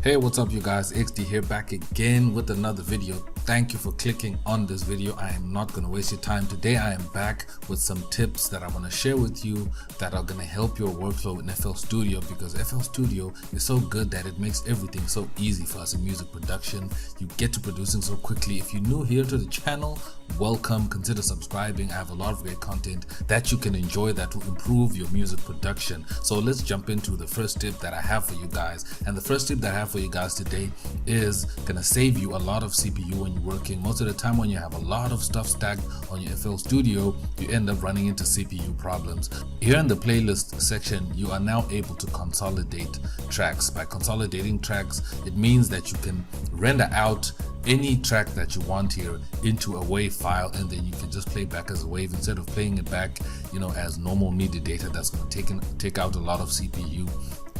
Hey, what's up you guys, XD here, back again with another video. Thank you for clicking on this video. I am not going to waste your time. Today I am back with some tips that I want to share with you that are going to help your workflow in FL Studio, because FL Studio is so good that it makes everything so easy for us in music production. You get to producing so quickly. If you're new here to the channel, welcome, consider subscribing. I have a lot of great content that you can enjoy that will improve your music production. So let's jump into the first tip that I have for you guys. And the first tip that I have for you guys today is gonna save you a lot of CPU when you're working. Most of the time when you have a lot of stuff stacked on your FL Studio, you end up running into CPU problems. Here in the playlist section, you are now able to consolidate tracks. By consolidating tracks, it means that you can render out any track that you want here into a WAV file, and then you can just play back as a WAV instead of playing it back, you know, as normal MIDI data. That's going to take out a lot of CPU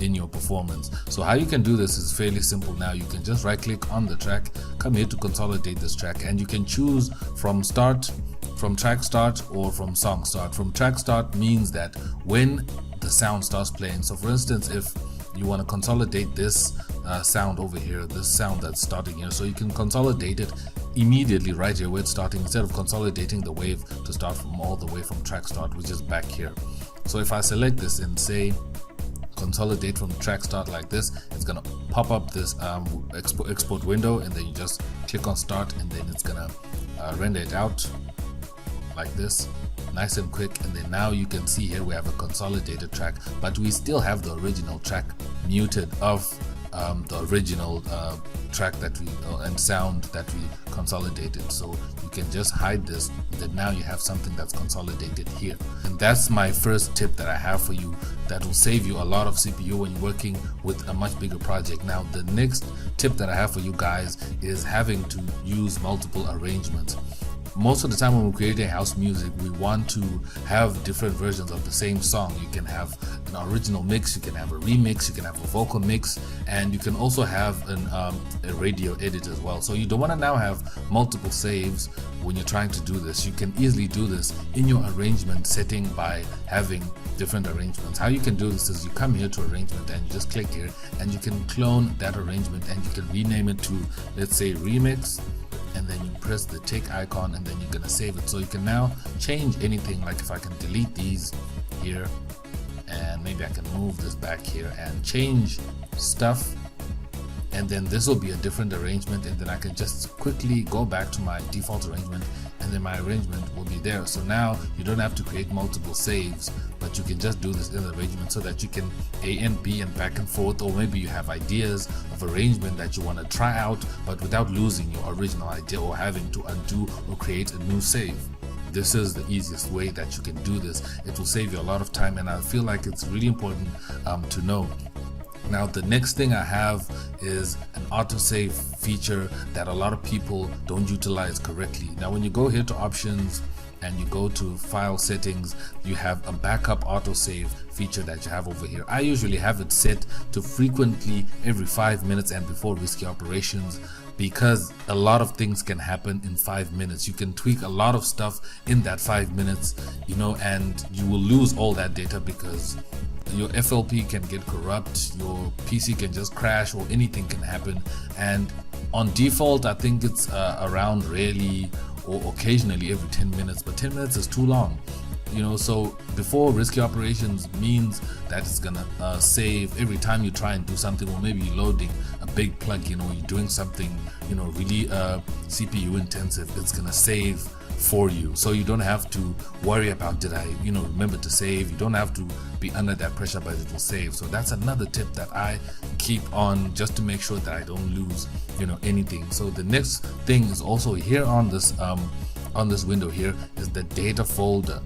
in your performance. So how you can do this is fairly simple. Now you can just right click on the track, come here to consolidate this track, and you can choose from track start or from song start. From track start means that when the sound starts playing. So for instance, if you want to consolidate this sound over here, this sound that's starting here, so you can consolidate it immediately right here where it's starting, instead of consolidating the wave to start from all the way from track start, which is back here. So if I select this and say consolidate from track start like this, it's gonna pop up this export window, and then you just click on start, and then it's gonna render it out like this, nice and quick. And then now you can see here we have a consolidated track, but we still have the original track muted of the original track that we and sound that we consolidated. So you can just hide this, then now you have something that's consolidated here. And that's my first tip that I have for you that will save you a lot of CPU when you're working with a much bigger project. Now the next tip that I have for you guys is having to use multiple arrangements. Most of the time when we're creating house music, we want to have different versions of the same song. You can have an original mix, you can have a remix, you can have a vocal mix, and you can also have a radio edit as well. So you don't want to now have multiple saves when you're trying to do this. You can easily do this in your arrangement setting by having different arrangements. How you can do this is you come here to arrangement and you just click here, and you can clone that arrangement and you can rename it to, let's say, remix, and then you press the tick icon, and then you're gonna save it. So you can now change anything. Like if I can delete these here, and maybe I can move this back here and change stuff, and then this will be a different arrangement, and then I can just quickly go back to my default arrangement, and then my arrangement will be there. So now you don't have to create multiple saves, but you can just do this in the arrangement so that you can A and B and back and forth, or maybe you have ideas of arrangement that you want to try out, but without losing your original idea or having to undo or create a new save. This is the easiest way that you can do this. It will save you a lot of time, and I feel like it's really important to know. Now the next thing I have is an autosave feature that a lot of people don't utilize correctly. Now when you go here to options and you go to file settings, you have a backup autosave feature that you have over here. I usually have it set to frequently every 5 minutes and before risky operations, because a lot of things can happen in 5 minutes. You can tweak a lot of stuff in that 5 minutes, you know, and you will lose all that data because your FLP can get corrupt, your PC can just crash, or anything can happen. And on default, I think it's around rarely or occasionally every 10 minutes, but 10 minutes is too long, you know. So before risky operations means that it's gonna save every time you try and do something, or maybe you're loading a big plugin, or you're doing something, you know, really CPU intensive. It's gonna save for you, so you don't have to worry about, did I, you know, remember to save. You don't have to be under that pressure, but it will save. So that's another tip that I keep on, just to make sure that I don't lose, you know, anything. So the next thing is also here on this window here is the data folder.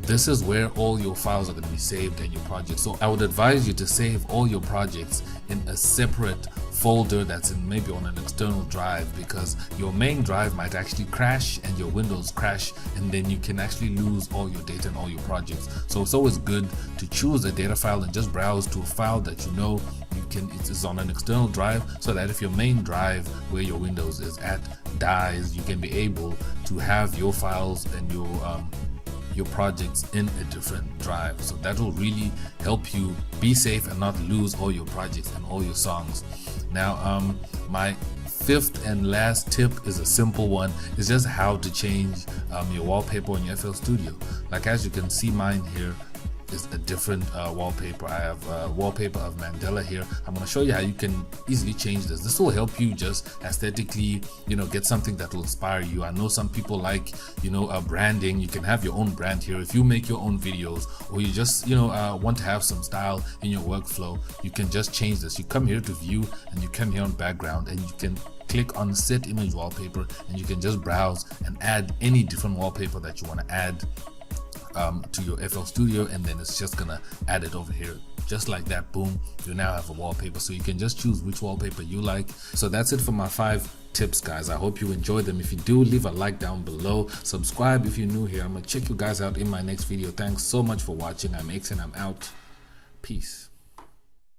This is where all your files are going to be saved and your projects. So I would advise you to save all your projects in a separate folder that's in maybe on an external drive, because your main drive might actually crash and your Windows crash, and then you can actually lose all your data and all your projects. So it's always good to choose a data file and just browse to a file that you know it is on an external drive, so that if your main drive where your Windows is at dies, you can be able to have your files and your projects in a different drive. So that will really help you be safe and not lose all your projects and all your songs. Now my fifth and last tip is a simple one. It's just how to change your wallpaper on your FL Studio. Like as you can see, mine here is a different wallpaper. I have a wallpaper of Mandela here. I'm going to show you how you can easily change this. This will help you just aesthetically, get something that will inspire you. I know some people like, branding. You can have your own brand here. If you make your own videos, or you just, want to have some style in your workflow, you can just change this. You come here to view, and you come here on background, and you can click on set image wallpaper, and you can just browse and add any different wallpaper that you want to add to your FL Studio, and then it's just gonna add it over here just like that. Boom, you now have a wallpaper. So you can just choose which wallpaper you like. So that's it for my 5 tips, guys. I hope you enjoyed them. If you do, leave a like down below, subscribe if you're new here. I'm gonna check you guys out in my next video. Thanks so much for watching. I'm X and I'm out. Peace.